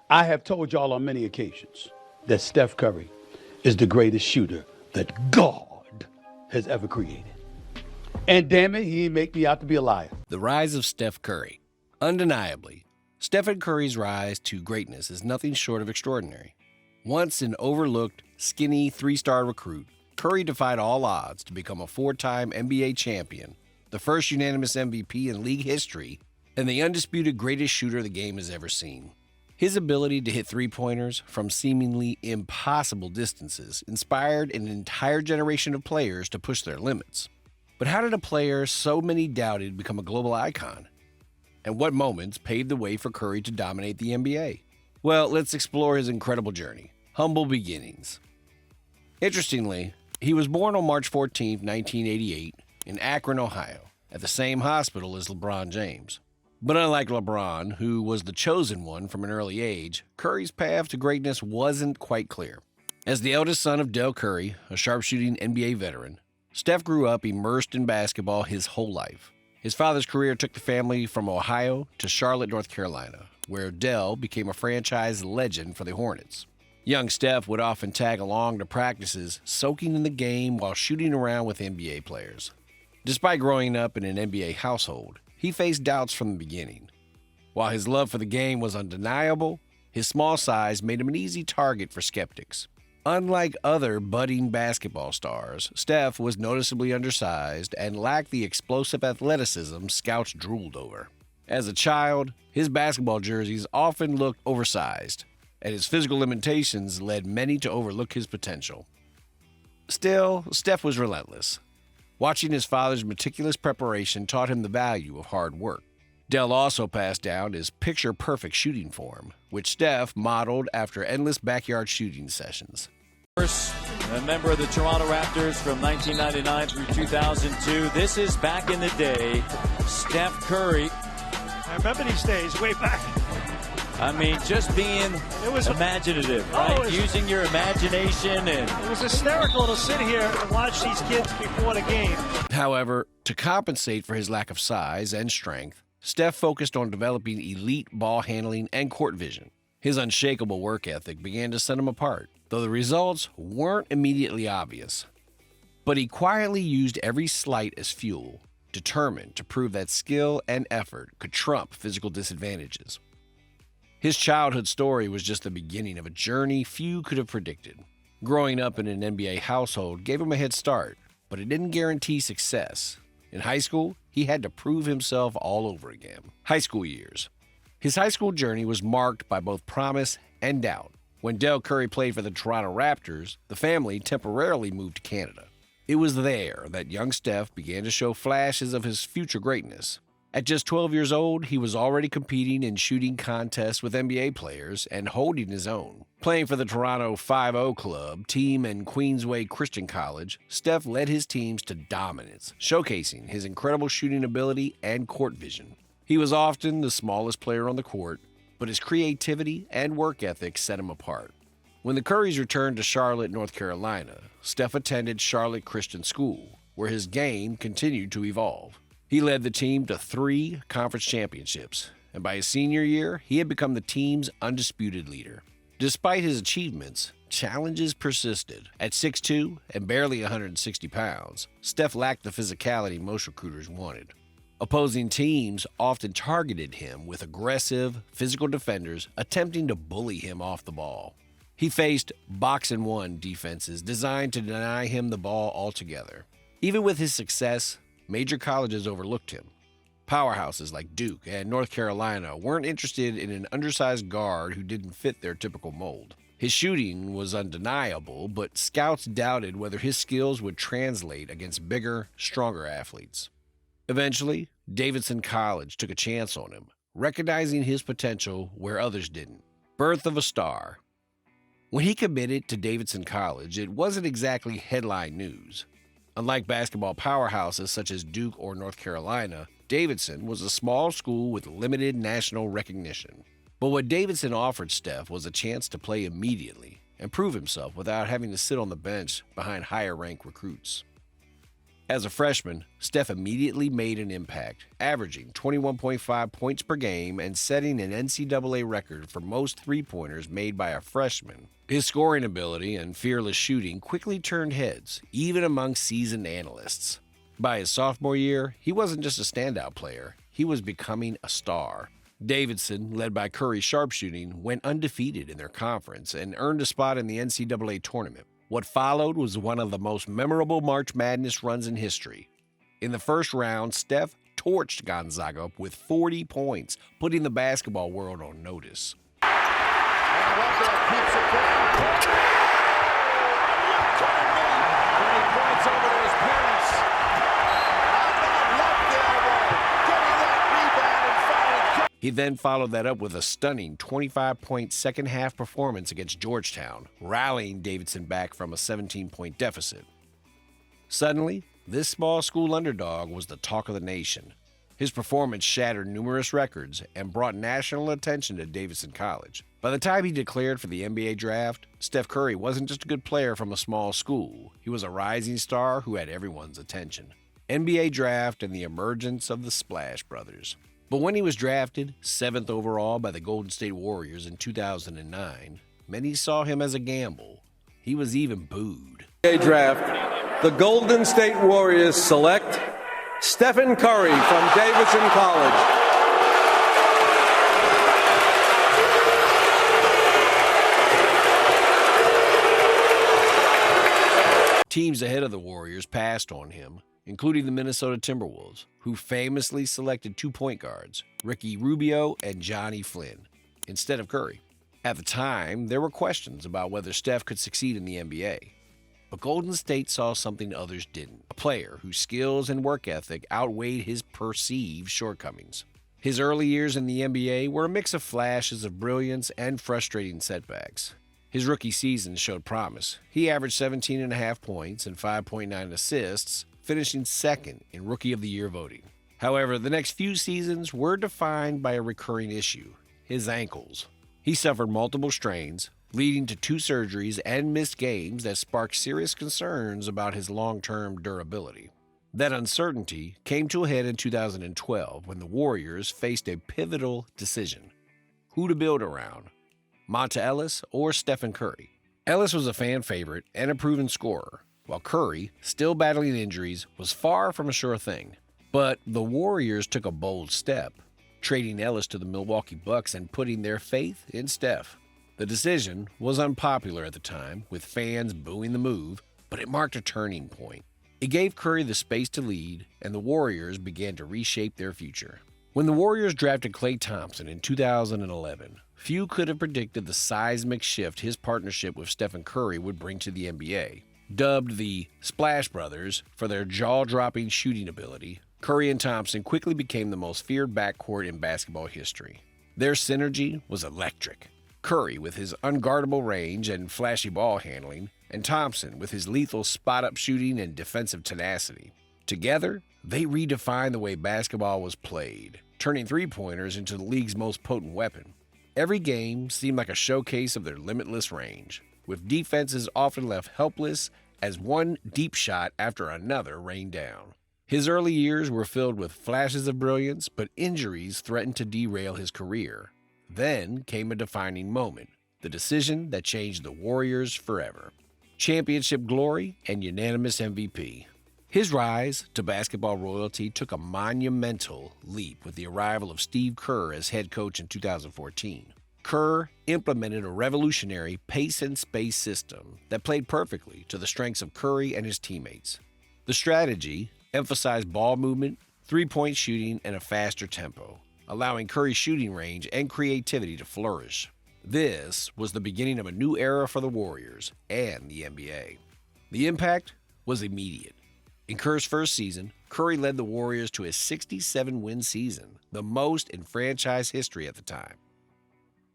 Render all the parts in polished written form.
I have told y'all on many occasions that Steph Curry is the greatest shooter that God has ever created. And damn it, he didn't make me out to be a liar. The rise of Steph Curry. Undeniably, Stephen Curry's rise to greatness is nothing short of extraordinary. Once an overlooked, skinny three-star recruit, Curry defied all odds to become a four-time NBA champion, the first unanimous MVP in league history, and the undisputed greatest shooter the game has ever seen. His ability to hit three-pointers from seemingly impossible distances inspired an entire generation of players to push their limits. But how did a player so many doubted become a global icon? And what moments paved the way for Curry to dominate the NBA? Well, let's explore his incredible journey. Humble beginnings. Interestingly, he was born on March 14, 1988, in Akron, Ohio, at the same hospital as LeBron James. But unlike LeBron, who was the chosen one from an early age, Curry's path to greatness wasn't quite clear. As the eldest son of Del Curry, a sharpshooting NBA veteran, Steph grew up immersed in basketball his whole life. His father's career took the family from Ohio to Charlotte, North Carolina, where Del became a franchise legend for the Hornets. Young Steph would often tag along to practices, soaking in the game while shooting around with NBA players. Despite growing up in an NBA household, he faced doubts from the beginning. While his love for the game was undeniable, his small size made him an easy target for skeptics. Unlike other budding basketball stars, Steph was noticeably undersized and lacked the explosive athleticism scouts drooled over. As a child, his basketball jerseys often looked oversized, and his physical limitations led many to overlook his potential. Still, Steph was relentless. Watching his father's meticulous preparation taught him the value of hard work. Del also passed down his picture-perfect shooting form, which Steph modeled after endless backyard shooting sessions. A member of the Toronto Raptors from 1999 through 2002. This is back in the day, Steph Curry. I remember these days way back. I mean, just being imaginative, right? Using your imagination. And it was hysterical to sit here and watch these kids before the game. However, to compensate for his lack of size and strength, Steph focused on developing elite ball handling and court vision. His unshakable work ethic began to set him apart, though the results weren't immediately obvious. But he quietly used every slight as fuel, determined to prove that skill and effort could trump physical disadvantages. His childhood story was just the beginning of a journey few could have predicted. Growing up in an NBA household gave him a head start, but it didn't guarantee success. In high school, he had to prove himself all over again. High school years. His high school journey was marked by both promise and doubt. When Del Curry played for the Toronto Raptors, the family temporarily moved to Canada. It was there that young Steph began to show flashes of his future greatness. At just 12 years old, he was already competing in shooting contests with NBA players and holding his own. Playing for the Toronto 5-0 club, team and Queensway Christian College, Steph led his teams to dominance, showcasing his incredible shooting ability and court vision. He was often the smallest player on the court, but his creativity and work ethic set him apart. When the Currys returned to Charlotte, North Carolina, Steph attended Charlotte Christian School, where his game continued to evolve. He led the team to 3 conference championships, and by his senior year, he had become the team's undisputed leader. Despite his achievements, challenges persisted. At 6'2" and barely 160 pounds, Steph lacked the physicality most recruiters wanted. Opposing teams often targeted him with aggressive, physical defenders attempting to bully him off the ball. He faced box-and-one defenses designed to deny him the ball altogether. Even with his success, major colleges overlooked him. Powerhouses like Duke and North Carolina weren't interested in an undersized guard who didn't fit their typical mold. His shooting was undeniable, but scouts doubted whether his skills would translate against bigger, stronger athletes. Eventually, Davidson College took a chance on him, recognizing his potential where others didn't. Birth of a star. When he committed to Davidson College, it wasn't exactly headline news. Unlike basketball powerhouses such as Duke or North Carolina, Davidson was a small school with limited national recognition. But what Davidson offered Steph was a chance to play immediately and prove himself without having to sit on the bench behind higher-ranked recruits. As a freshman, Steph immediately made an impact, averaging 21.5 points per game and setting an NCAA record for most three-pointers made by a freshman. His scoring ability and fearless shooting quickly turned heads, even among seasoned analysts. By his sophomore year, he wasn't just a standout player, he was becoming a star. Davidson, led by Curry's sharpshooting, went undefeated in their conference and earned a spot in the NCAA tournament. What followed was one of the most memorable March Madness runs in history. In the first round, Steph torched Gonzaga with 40 points, putting the basketball world on notice. He then followed that up with a stunning 25-point second-half performance against Georgetown, rallying Davidson back from a 17-point deficit. Suddenly, this small school underdog was the talk of the nation. His performance shattered numerous records and brought national attention to Davidson College. By the time he declared for the NBA draft, Steph Curry wasn't just a good player from a small school. He was a rising star who had everyone's attention. NBA draft and the emergence of the Splash Brothers. But when he was drafted 7th overall by the Golden State Warriors in 2009, many saw him as a gamble. He was even booed. Draft, the Golden State Warriors select Stephen Curry from Davidson College. Teams ahead of the Warriors passed on him, including the Minnesota Timberwolves, who famously selected 2 point guards, Ricky Rubio and Johnny Flynn, instead of Curry. At the time, there were questions about whether Steph could succeed in the NBA. But Golden State saw something others didn't, a player whose skills and work ethic outweighed his perceived shortcomings. His early years in the NBA were a mix of flashes of brilliance and frustrating setbacks. His rookie season showed promise. He averaged 17.5 points and 5.9 assists, finishing second in Rookie of the Year voting. However, the next few seasons were defined by a recurring issue: his ankles. He suffered multiple strains, leading to 2 surgeries and missed games that sparked serious concerns about his long-term durability. That uncertainty came to a head in 2012 when the Warriors faced a pivotal decision: who to build around, Monta Ellis or Stephen Curry. Ellis was a fan favorite and a proven scorer, while Curry, still battling injuries, was far from a sure thing. But the Warriors took a bold step, trading Ellis to the Milwaukee Bucks and putting their faith in Steph. The decision was unpopular at the time, with fans booing the move, but it marked a turning point. It gave Curry the space to lead, and the Warriors began to reshape their future. When the Warriors drafted Klay Thompson in 2011, few could have predicted the seismic shift his partnership with Stephen Curry would bring to the NBA. Dubbed the Splash Brothers for their jaw-dropping shooting ability, Curry and Thompson quickly became the most feared backcourt in basketball history. Their synergy was electric. Curry with his unguardable range and flashy ball handling, and Thompson with his lethal spot-up shooting and defensive tenacity. Together, they redefined the way basketball was played, turning three-pointers into the league's most potent weapon. Every game seemed like a showcase of their limitless range, with defenses often left helpless as one deep shot after another rained down. His early years were filled with flashes of brilliance, but injuries threatened to derail his career. Then came a defining moment, the decision that changed the Warriors forever. Championship glory and unanimous MVP. His rise to basketball royalty took a monumental leap with the arrival of Steve Kerr as head coach in 2014. Kerr implemented a revolutionary pace and space system that played perfectly to the strengths of Curry and his teammates. The strategy emphasized ball movement, three-point shooting, and a faster tempo, allowing Curry's shooting range and creativity to flourish. This was the beginning of a new era for the Warriors and the NBA. The impact was immediate. In Kerr's first season, Curry led the Warriors to a 67-win season, the most in franchise history at the time.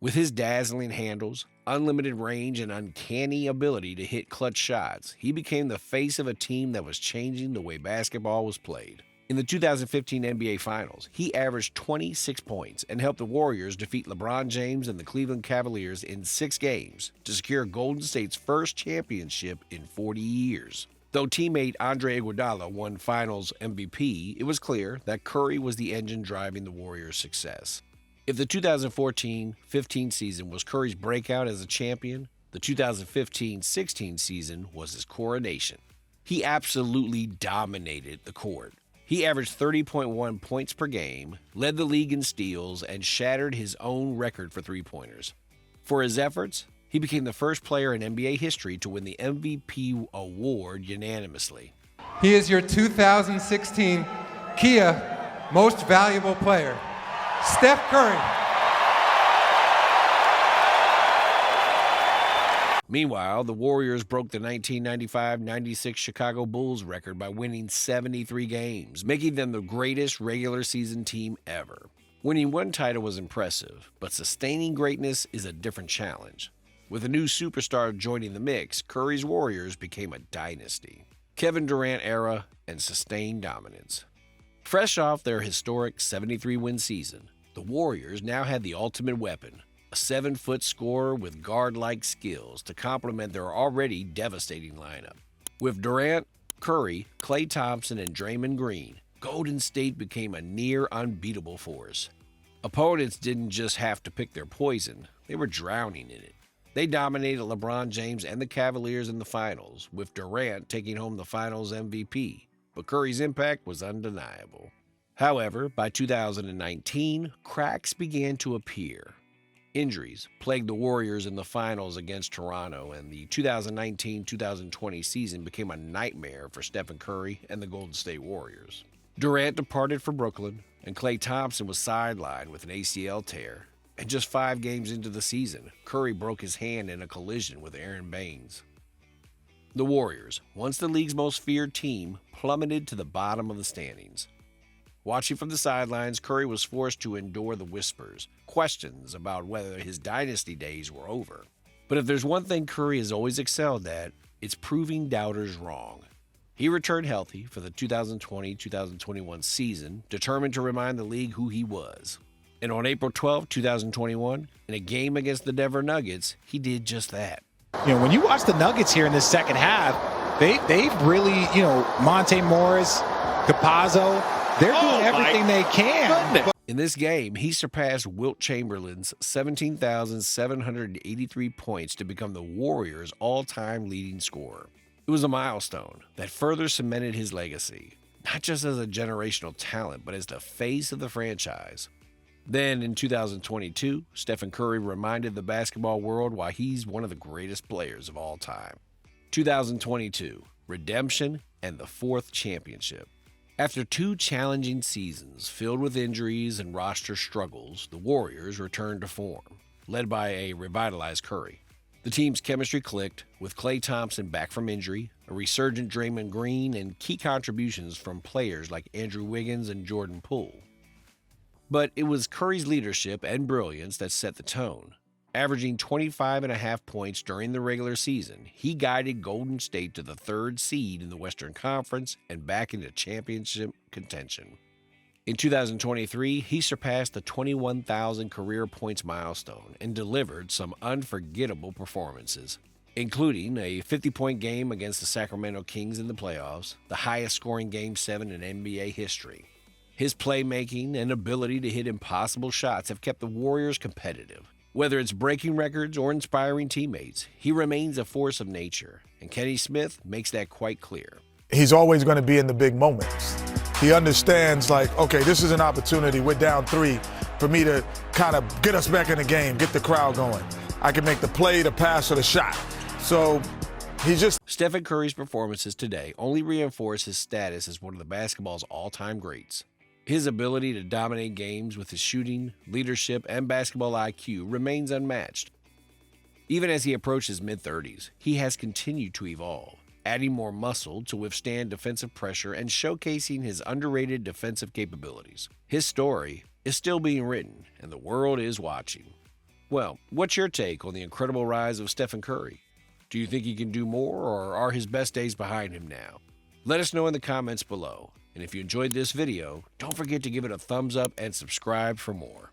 With his dazzling handles, unlimited range, and uncanny ability to hit clutch shots, he became the face of a team that was changing the way basketball was played. In the 2015 NBA Finals, he averaged 26 points and helped the Warriors defeat LeBron James and the Cleveland Cavaliers in 6 games to secure Golden State's first championship in 40 years. Though teammate Andre Iguodala won Finals MVP, it was clear that Curry was the engine driving the Warriors' success. If the 2014-15 season was Curry's breakout as a champion, the 2015-16 season was his coronation. He absolutely dominated the court. He averaged 30.1 points per game, led the league in steals, and shattered his own record for three-pointers. For his efforts, he became the first player in NBA history to win the MVP award unanimously. He is your 2016 Kia Most Valuable Player, Steph Curry. Meanwhile, the Warriors broke the 1995-96 Chicago Bulls record by winning 73 games, making them the greatest regular season team ever. Winning one title was impressive, but sustaining greatness is a different challenge. With a new superstar joining the mix, Curry's Warriors became a dynasty. Kevin Durant era and sustained dominance. Fresh off their historic 73-win season, the Warriors now had the ultimate weapon, a 7-foot scorer with guard-like skills to complement their already devastating lineup. With Durant, Curry, Klay Thompson, and Draymond Green, Golden State became a near unbeatable force. Opponents didn't just have to pick their poison, they were drowning in it. They dominated LeBron James and the Cavaliers in the finals, with Durant taking home the finals MVP, but Curry's impact was undeniable. However, by 2019, cracks began to appear. Injuries plagued the Warriors in the finals against Toronto, and the 2019-2020 season became a nightmare for Stephen Curry and the Golden State Warriors. Durant departed for Brooklyn, and Klay Thompson was sidelined with an ACL tear. And just 5 games into the season, Curry broke his hand in a collision with Aaron Baines. The Warriors, once the league's most feared team, plummeted to the bottom of the standings. Watching from the sidelines, Curry was forced to endure the whispers, questions about whether his dynasty days were over. But if there's one thing Curry has always excelled at, it's proving doubters wrong. He returned healthy for the 2020-2021 season, determined to remind the league who he was. And on April 12, 2021, in a game against the Denver Nuggets, he did just that. You know, when you watch the Nuggets here in this second half, they've really, Monte Morris, Capazzo, they're doing everything they can. In this game, he surpassed Wilt Chamberlain's 17,783 points to become the Warriors' all-time leading scorer. It was a milestone that further cemented his legacy, not just as a generational talent, but as the face of the franchise. Then, in 2022, Stephen Curry reminded the basketball world why he's one of the greatest players of all time. 2022, redemption and the 4th championship. After 2 challenging seasons filled with injuries and roster struggles, the Warriors returned to form, led by a revitalized Curry. The team's chemistry clicked, with Klay Thompson back from injury, a resurgent Draymond Green, and key contributions from players like Andrew Wiggins and Jordan Poole. But it was Curry's leadership and brilliance that set the tone. Averaging 25.5 points during the regular season, he guided Golden State to the 3rd seed in the Western Conference and back into championship contention. In 2023, he surpassed the 21,000 career points milestone and delivered some unforgettable performances, including a 50-point game against the Sacramento Kings in the playoffs, the highest-scoring Game 7 in NBA history. His playmaking and ability to hit impossible shots have kept the Warriors competitive. Whether it's breaking records or inspiring teammates, he remains a force of nature, and Kenny Smith makes that quite clear. He's always going to be in the big moments. He understands, okay, this is an opportunity. We're down 3 for me to kind of get us back in the game, get the crowd going. I can make the play, the pass, or the shot. So he's just... Stephen Curry's performances today only reinforce his status as one of the basketball's all-time greats. His ability to dominate games with his shooting, leadership, and basketball IQ remains unmatched. Even as he approaches mid-30s, he has continued to evolve, adding more muscle to withstand defensive pressure and showcasing his underrated defensive capabilities. His story is still being written, and the world is watching. Well, what's your take on the incredible rise of Stephen Curry? Do you think he can do more, or are his best days behind him now? Let us know in the comments below. And if you enjoyed this video, don't forget to give it a thumbs up and subscribe for more.